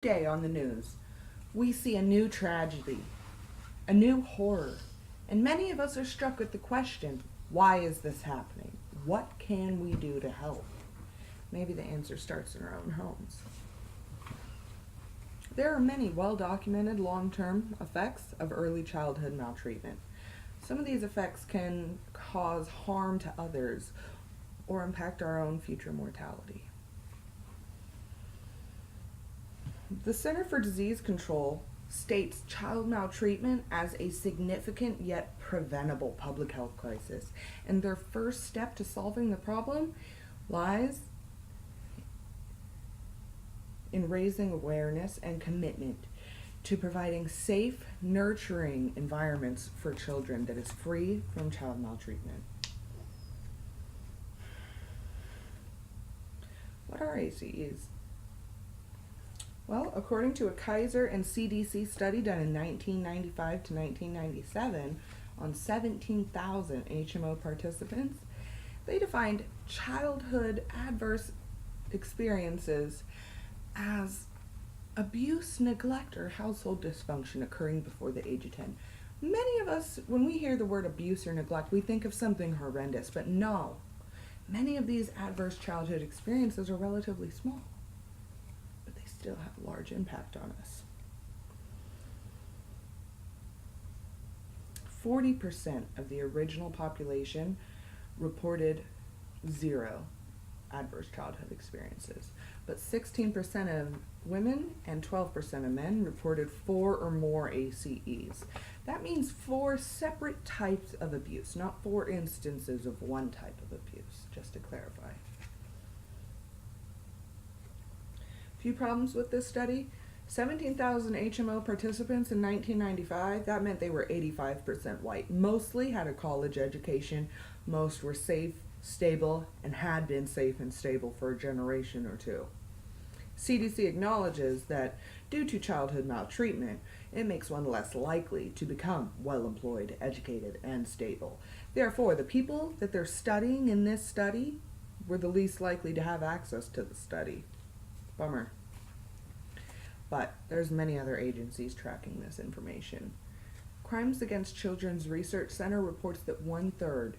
Day on the news, we see a new tragedy, a new horror, and many of us are struck with the question, why is this happening? What can we do to help? Maybe the answer starts in our own homes. There are many well-documented long-term effects of early childhood maltreatment. Some of these effects can cause harm to others or impact our own future mortality. The Center for Disease Control states child maltreatment as a significant yet preventable public health crisis, and their first step to solving the problem lies in raising awareness and commitment to providing safe, nurturing environments for children that is free from child maltreatment. What are ACEs? Well, according to a Kaiser and CDC study done in 1995 to 1997 on 17,000 HMO participants, they defined childhood adverse experiences as abuse, neglect, or household dysfunction occurring before the age of 10. Many of us, when we hear the word abuse or neglect, we think of something horrendous, but no. Many of these adverse childhood experiences are relatively small, but they still have a large impact on us. 40% of the original population reported zero adverse childhood experiences, but 16% of women and 12% of men reported 4 or more ACEs. That means 4 separate types of abuse, not 4 instances of one type of abuse, just to clarify. Few problems with this study. 17,000 HMO participants in 1995, that meant they were 85% white. Mostly had a college education. Most were safe, stable, and had been safe and stable for a generation or two. CDC acknowledges that due to childhood maltreatment, it makes one less likely to become well-employed, educated, and stable. Therefore, the people that they're studying in this study were the least likely to have access to the study. Bummer. But there's many other agencies tracking this information. Crimes Against Children's Research Center reports that 1/3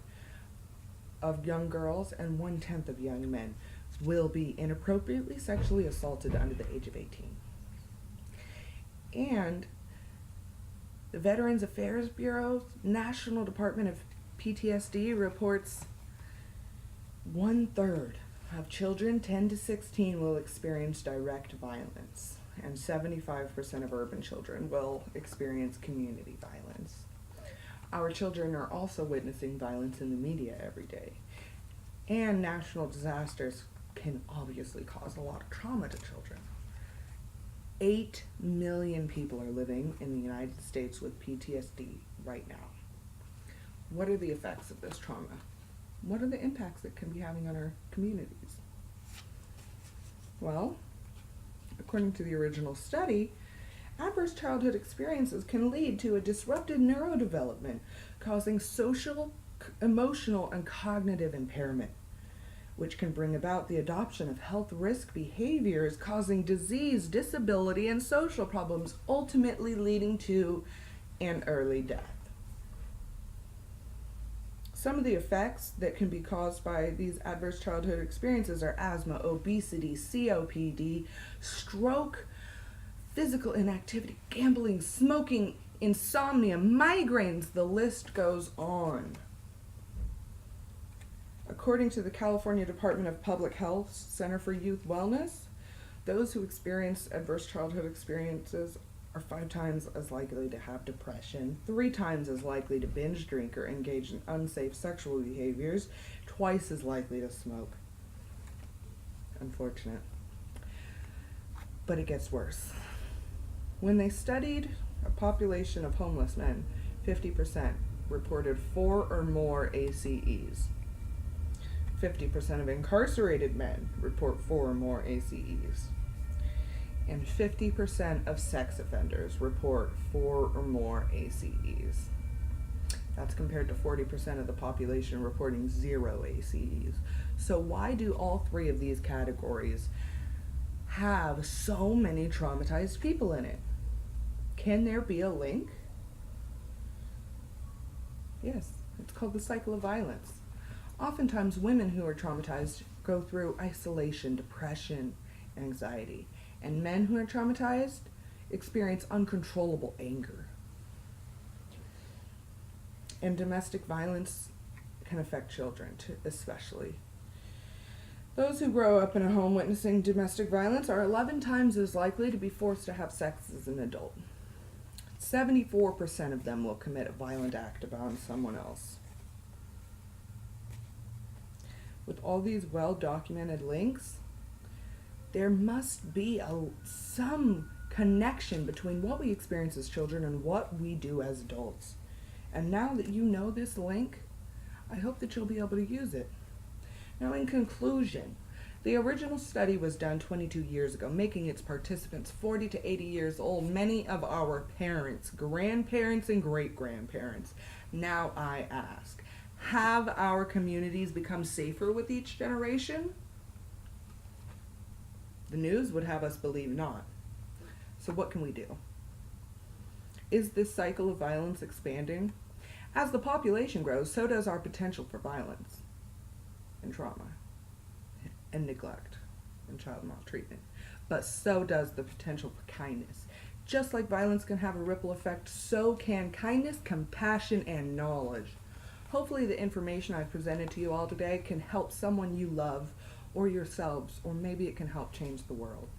of young girls and 1/10 of young men will be inappropriately sexually assaulted under the age of 18. And the Veterans Affairs Bureau's National Department of PTSD reports 1/3 of children 10 to 16 will experience direct violence, and 75% of urban children will experience community violence. Our children are also witnessing violence in the media every day, and national disasters can obviously cause a lot of trauma to children. 8 million people are living in the United States with PTSD right now. What are the effects of this trauma? What are the impacts it can be having on our communities? Well, according to the original study, adverse childhood experiences can lead to a disrupted neurodevelopment, causing social, emotional, and cognitive impairment, which can bring about the adoption of health risk behaviors, causing disease, disability, and social problems, ultimately leading to an early death. Some of the effects that can be caused by these adverse childhood experiences are asthma, obesity, COPD, stroke, physical inactivity, gambling, smoking, insomnia, migraines, the list goes on. According to the California Department of Public Health Center for Youth Wellness, those who experience adverse childhood experiences are 5 times as likely to have depression, 3 times as likely to binge drink or engage in unsafe sexual behaviors, twice as likely to smoke. Unfortunate. But it gets worse. When they studied a population of homeless men, 50% reported 4 or more ACEs. 50% of incarcerated men report 4 or more ACEs. And 50% of sex offenders report 4 or more ACEs. That's compared to 40% of the population reporting 0 ACEs. So why do all 3 of these categories have so many traumatized people in it? Can there be a link? Yes, it's called the cycle of violence. Oftentimes, women who are traumatized go through isolation, depression, anxiety, and men who are traumatized experience uncontrollable anger. And domestic violence can affect children, too, especially. Those who grow up in a home witnessing domestic violence are 11 times as likely to be forced to have sex as an adult. 74% of them will commit a violent act upon someone else. With all these well-documented links, there must be some connection between what we experience as children and what we do as adults. And now that you know this link, I hope that you'll be able to use it. Now, in conclusion, the original study was done 22 years ago, making its participants 40 to 80 years old, many of our parents, grandparents, and great-grandparents. Now I ask, have our communities become safer with each generation? The news would have us believe not. So what can we do? Is this cycle of violence expanding? As the population grows, so does our potential for violence and trauma and neglect and child maltreatment. But so does the potential for kindness. Just like violence can have a ripple effect, so can kindness, compassion, and knowledge. Hopefully the information I've presented to you all today can help someone you love or yourselves, or maybe it can help change the world.